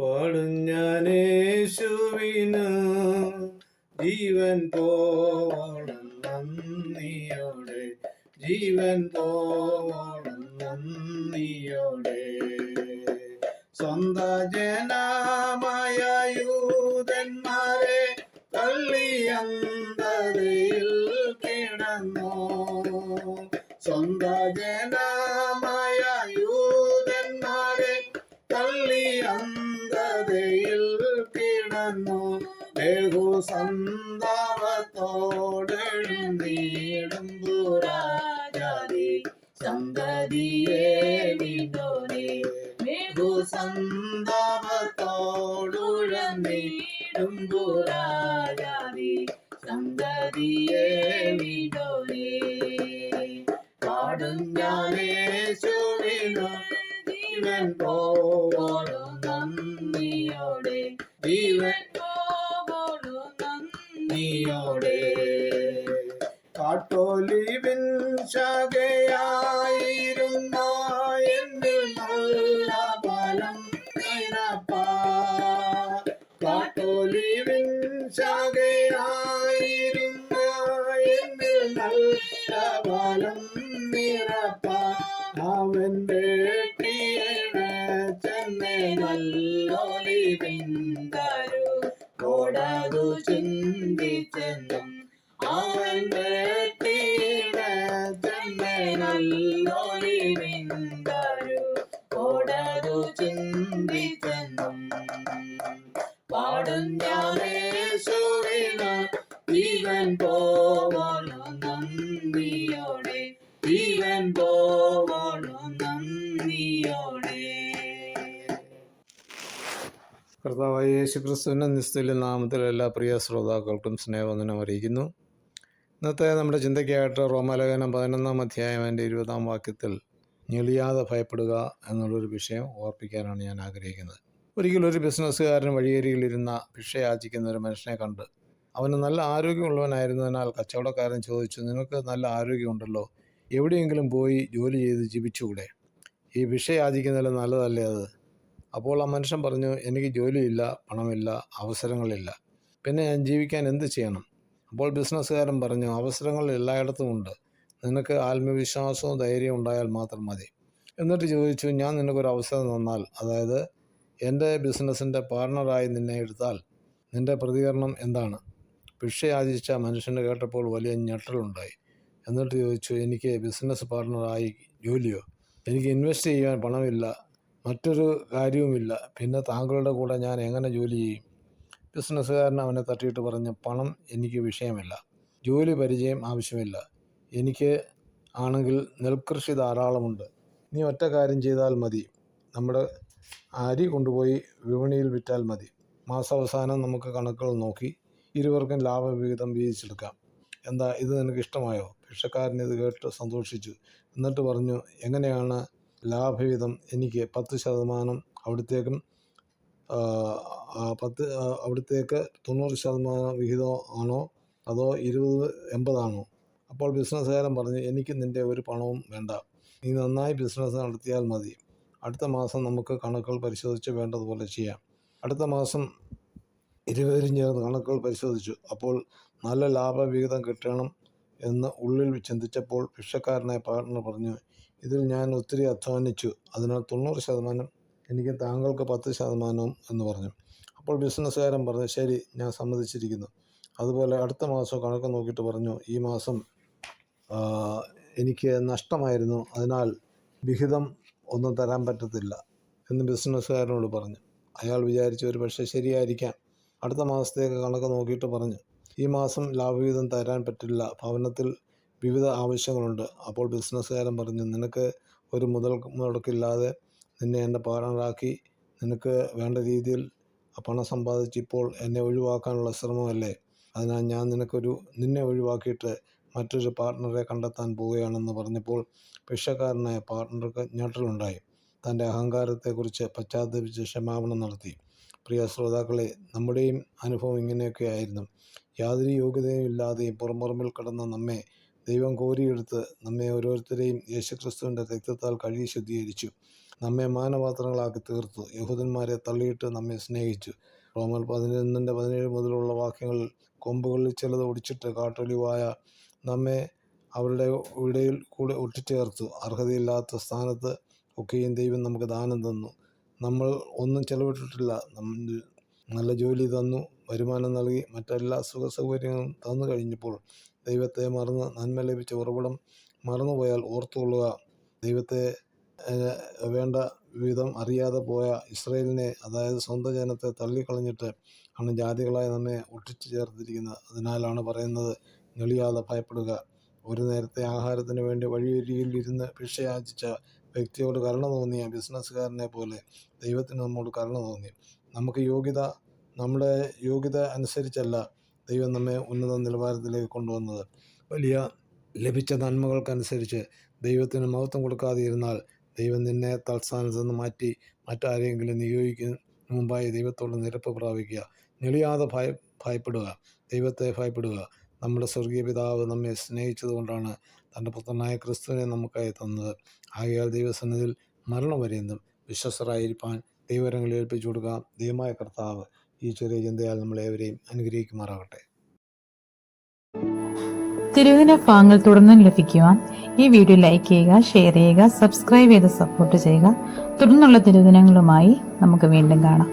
പാടും ഞാൻ യേശുവിന് ജീവൻ പോവണം നന്ദിയോടെ, ജീവൻ പോവണം നന്ദിയോടെ. സ്വന്ത ജനമായ യൂതന്മാരെ തള്ളിയന്തതയിൽ കിടന്നു. സ്വന്ത ജനമായ യൂതന്മാരെ തള്ളിയന്തതയിൽ കിടന്നു. ബഹുസന്താപത്തോടെഴുന്നീടുമ്പുരാജാതി സന്തതിയെ വിടോനെ. ബഹുസന്താപത്തോടുഴന്നീടുമ്പുരാജാതി സന്തതിയെ വിടോനെ. പാടും ഞാൻ യേശുവിനു ജീവൻ പോവോളം നന്ദിയോടെ, ജീവൻ പോവോളം നന്ദിയോടെ. കാട്ടൊലിവിൻ ശാഖയായിരുന്ന എന്നിൽ നല്ല ഫലം നിറപ്പാ. കാട്ടൊലിവിൻ ശാഖയായിരുന്ന എന്നിൽ നല്ല ഫലം നിറപ്പാ. അവൻ വെട്ടിയുടെ ചെന്നെ നല്ലൊലിവിൻ തരു കോടതു ചിന്തിച്ചെന്നും. അവൻ വെട്ടിയുടെ ചെന്നെ നല്ലൊലിവിൻ തരു കോടതു ചിന്തിച്ചെന്നും. പാടും ഞാൻ യേശുവിന് ജീവൻ പോവോളം നന്ദിയോടെ, ജീവൻ പോവോളം നന്ദിയോടെ. കർത്താവായ യേശുക്രിസ്തുവിൻ്റെ നിസ്തുല്യ നാമത്തിൽ എല്ലാ പ്രിയ ശ്രോതാക്കൾക്കും സ്നേഹവന്ദനം അറിയിക്കുന്നു. ഇന്നത്തെ നമ്മുടെ ചിന്തയ്ക്കായിട്ട് റോമാലേഖനം 11-ാം അധ്യായം 20-ാം വാക്യത്തിൽ ഞെളിയാതെ ഭയപ്പെടുക എന്നുള്ളൊരു വിഷയം ഓർപ്പിക്കാനാണ് ഞാൻ ആഗ്രഹിക്കുന്നത്. ഒരിക്കലും ഒരു ബിസിനസ്സുകാരൻ വഴിയരികിലിരുന്ന ഭിക്ഷ യാചിക്കുന്ന ഒരു മനുഷ്യനെ കണ്ട് അവന് നല്ല ആരോഗ്യമുള്ളവനായിരുന്നതിനാൽ കച്ചവടക്കാരൻ ചോദിച്ചു, നിനക്ക് നല്ല ആരോഗ്യമുണ്ടല്ലോ, എവിടെയെങ്കിലും പോയി ജോലി ചെയ്ത് ജീവിച്ചുകൂടെ? ഈ ഭിക്ഷ യാചിക്കുന്നതിൽ നല്ലതല്ലേ അത്? അപ്പോൾ ആ മനുഷ്യൻ പറഞ്ഞു, എനിക്ക് ജോലിയില്ല, പണമില്ല, അവസരങ്ങളില്ല, പിന്നെ ഞാൻ ജീവിക്കാൻ എന്ത് ചെയ്യണം? അപ്പോൾ ബിസിനസ്സുകാരൻ പറഞ്ഞു, അവസരങ്ങൾ എല്ലായിടത്തും ഉണ്ട്, നിനക്ക് ആത്മവിശ്വാസവും ധൈര്യവും ഉണ്ടായാൽ മാത്രം മതി. എന്നിട്ട് ചോദിച്ചു, ഞാൻ നിനക്കൊരു അവസരം തന്നാൽ, അതായത് എൻ്റെ ബിസിനസ്സിൻ്റെ പാർട്ണറായി നിന്നെ എടുത്താൽ നിൻ്റെ പ്രതികരണം എന്താണ്? ഭിക്ഷ യാചിച്ച മനുഷ്യന് കേട്ടപ്പോൾ വലിയ ഞെട്ടലുണ്ടായി. എന്നിട്ട് ചോദിച്ചു, എനിക്ക് ബിസിനസ് പാർട്ണറായി ജോലിയോ? എനിക്ക് ഇൻവെസ്റ്റ് ചെയ്യാൻ പണമില്ല, മറ്റൊരു കാര്യവുമില്ല, പിന്നെ താങ്കളുടെ കൂടെ ഞാൻ എങ്ങനെ ജോലി ചെയ്യും? ബിസിനസ്സുകാരൻ അവനെ തട്ടിയിട്ട് പറഞ്ഞു, പണം എനിക്ക് വിഷയമല്ല, ജോലി പരിചയം ആവശ്യമില്ല, എനിക്ക് ആണെങ്കിൽ നെൽകൃഷി ധാരാളമുണ്ട്. നീ ഒറ്റ കാര്യം ചെയ്താൽ മതി, നമ്മുടെ അരി കൊണ്ടുപോയി വിപണിയിൽ വിറ്റാൽ മതി. മാസാവസാനം നമുക്ക് കണക്കുകൾ നോക്കി ഇരുവർക്കും ലാഭവിഹിതം വീതിച്ചെടുക്കാം. എന്താ, ഇത് നിനക്ക് ഇഷ്ടമായോ? ഭിക്ഷക്കാരൻ ഇത് കേട്ട് സന്തോഷിച്ചു. എന്നിട്ട് പറഞ്ഞു, എങ്ങനെയാണ് ലാഭവിഹിതം? എനിക്ക് 10% അവിടത്തേക്കും അവിടത്തേക്ക് 90% വിഹിതം ആണോ, അതോ 20-80 ആണോ? അപ്പോൾ ബിസിനസ്സുകാരൻ പറഞ്ഞു, എനിക്ക് നിൻ്റെ ഒരു പണവും വേണ്ട, നീ നന്നായി ബിസിനസ് നടത്തിയാൽ മതി. അടുത്ത മാസം നമുക്ക് കണക്കുകൾ പരിശോധിച്ച് വേണ്ടതുപോലെ ചെയ്യാം. അടുത്ത മാസം ഇരുവരും ചേർന്ന് കണക്കുകൾ പരിശോധിച്ചു. അപ്പോൾ നല്ല ലാഭവിഹിതം കിട്ടണം എന്ന് ഉള്ളിൽ ചിന്തിച്ചപ്പോൾ ഭിക്ഷക്കാരനായ പാർട്ണർ പറഞ്ഞു, ഇതിൽ ഞാൻ ഒത്തിരി അധ്വാനിച്ചു, അതിനാൽ 90% എനിക്ക് താങ്കൾക്ക് 10% എന്ന് പറഞ്ഞു. അപ്പോൾ ബിസിനസ്സുകാരൻ പറഞ്ഞു, ശരി, ഞാൻ സമ്മതിച്ചിരിക്കുന്നു. അതുപോലെ അടുത്ത മാസം കണക്ക് നോക്കിയിട്ട് പറഞ്ഞു, ഈ മാസം എനിക്ക് നഷ്ടമായിരുന്നു, അതിനാൽ വിഹിതം ഒന്നും തരാൻ പറ്റത്തില്ല എന്ന് ബിസിനസ്സുകാരനോട് പറഞ്ഞു. അയാൾ വിചാരിച്ചു, ഒരു പക്ഷേ ശരിയായിരിക്കാം. അടുത്ത മാസത്തേക്ക് കണക്ക് നോക്കിയിട്ട് പറഞ്ഞു, ഈ മാസം ലാഭവിഹിതം തരാൻ പറ്റില്ല, ഭവനത്തിൽ വിവിധ ആവശ്യങ്ങളുണ്ട്. അപ്പോൾ ബിസിനസ്സുകാരൻ പറഞ്ഞു, നിനക്ക് ഒരു മുടക്കില്ലാതെ നിന്നെ എൻ്റെ പാർട്ണറാക്കി നിനക്ക് വേണ്ട രീതിയിൽ പണം സമ്പാദിച്ച് ഇപ്പോൾ എന്നെ ഒഴിവാക്കാനുള്ള ശ്രമമല്ലേ? അതിനാൽ ഞാൻ നിന്നെ ഒഴിവാക്കിയിട്ട് മറ്റൊരു പാർട്ണറെ കണ്ടെത്താൻ പോവുകയാണെന്ന് പറഞ്ഞപ്പോൾ ഭിക്ഷക്കാരനായ പാർട്ണർക്ക് ഞെട്ടലുണ്ടായി. തൻ്റെ അഹങ്കാരത്തെക്കുറിച്ച് പശ്ചാത്തപിച്ച് ക്ഷമാപണം നടത്തി. പ്രിയ ശ്രോതാക്കളെ, നമ്മുടെയും അനുഭവം ഇങ്ങനെയൊക്കെ ആയിരുന്നു. യാതൊരു യോഗ്യതയും ഇല്ലാതെയും പുറംപുറമിൽ കിടന്ന നമ്മെ ദൈവം കോരിയെടുത്ത് നമ്മെ ഓരോരുത്തരെയും യേശുക്രിസ്തുവിൻ്റെ രക്തത്താൽ കഴുകി ശുദ്ധീകരിച്ചു. നമ്മെ മാനപാത്രങ്ങളാക്കി തീർത്തു. യഹൂദന്മാരെ തള്ളിയിട്ട് നമ്മെ സ്നേഹിച്ചു. റോമർ 11:17 മുതലുള്ള വാക്യങ്ങളിൽ കൊമ്പുകളിൽ ചിലത് ഒടിച്ചിട്ട് കാട്ടൊലിവായ നമ്മെ അവരുടെ ഇടയിൽ കൂടെ ഒട്ടിച്ചേർത്തു. അർഹതയില്ലാത്ത സ്ഥാനത്ത് ഒക്കെയും ദൈവം നമുക്ക് ദാനം തന്നു. നമ്മൾ ഒന്നും ചെലവിട്ടിട്ടില്ല. നല്ല ജോലി തന്നു, വരുമാനം നൽകി, മറ്റെല്ലാ സുഖ സൗകര്യങ്ങളും തന്നു കഴിഞ്ഞപ്പോൾ ദൈവത്തെ മറന്ന് നന്മ ലഭിച്ച ഉറവിടം മറന്നുപോയാൽ ഓർത്തുകൊള്ളുക. ദൈവത്തെ വേണ്ട വിധം അറിയാതെ പോയ ഇസ്രായേലിനെ, അതായത് സ്വന്തം ജനത്തെ തള്ളിക്കളഞ്ഞിട്ട് ആണ് ജാതികളായി നമ്മെ ഒട്ടിച്ചു ചേർത്തിരിക്കുന്നത്. അതിനാലാണ് പറയുന്നത്, ഞെളിയാതെ ഭയപ്പെടുക. ഒരു നേരത്തെ ആഹാരത്തിന് വേണ്ടി വഴിയരികിൽ ഇരുന്ന് ഭിക്ഷയാചിച്ച വ്യക്തിയോട് കരുണ തോന്നിയ ബിസിനസ്സുകാരനെ പോലെ ദൈവത്തിന് നമ്മോട് കരുണ തോന്നി. നമ്മുടെ യോഗ്യത അനുസരിച്ചല്ല ദൈവം നമ്മെ ഉന്നത നിലവാരത്തിലേക്ക് കൊണ്ടുവന്നത്. വലിയ ലഭിച്ച നന്മകൾക്കനുസരിച്ച് ദൈവത്തിന് മഹത്വം കൊടുക്കാതെ ഇരുന്നാൽ ദൈവം നിന്നെ തൽസ്ഥാനത്ത് നിന്ന് മാറ്റി മറ്റാരെങ്കിലും നിയോഗിക്കുന്ന മുമ്പായി ദൈവത്തോട് നിരപ്പ് പ്രാപിക്കുക. ഞെളിയാതെ ഭയപ്പെടുക, ദൈവത്തെ ഭയപ്പെടുക. നമ്മുടെ സ്വർഗീയ പിതാവ് നമ്മെ സ്നേഹിച്ചത് കൊണ്ടാണ് തൻ്റെ പുത്രനായ ക്രിസ്തുവിനെ നമുക്കായി തന്നത്. ആകയാൽ ദൈവസന്നിധിയിൽ മരണം വരെയെന്നും വിശ്വസ്തരായിരിക്കാൻ ദൈവകരങ്ങളിൽ ഏൽപ്പിച്ചു കൊടുക്കാം. ദൈവമായ കർത്താവ് ഈ ചെറിയ ചിന്തയാൽ നമ്മളേവരെയും അനുഗ്രഹിക്കുമാറാകട്ടെ. തിരുവചന ഭാഗങ്ങൾ തുടർന്നും ലഭിക്കുവാൻ ഈ വീഡിയോ ലൈക്ക് ചെയ്യുക, ഷെയർ ചെയ്യുക, സബ്സ്ക്രൈബ് ചെയ്ത് സപ്പോർട്ട് ചെയ്യുക. തുടർന്നുള്ള തിരുവചനങ്ങളുമായി നമുക്ക് വീണ്ടും കാണാം.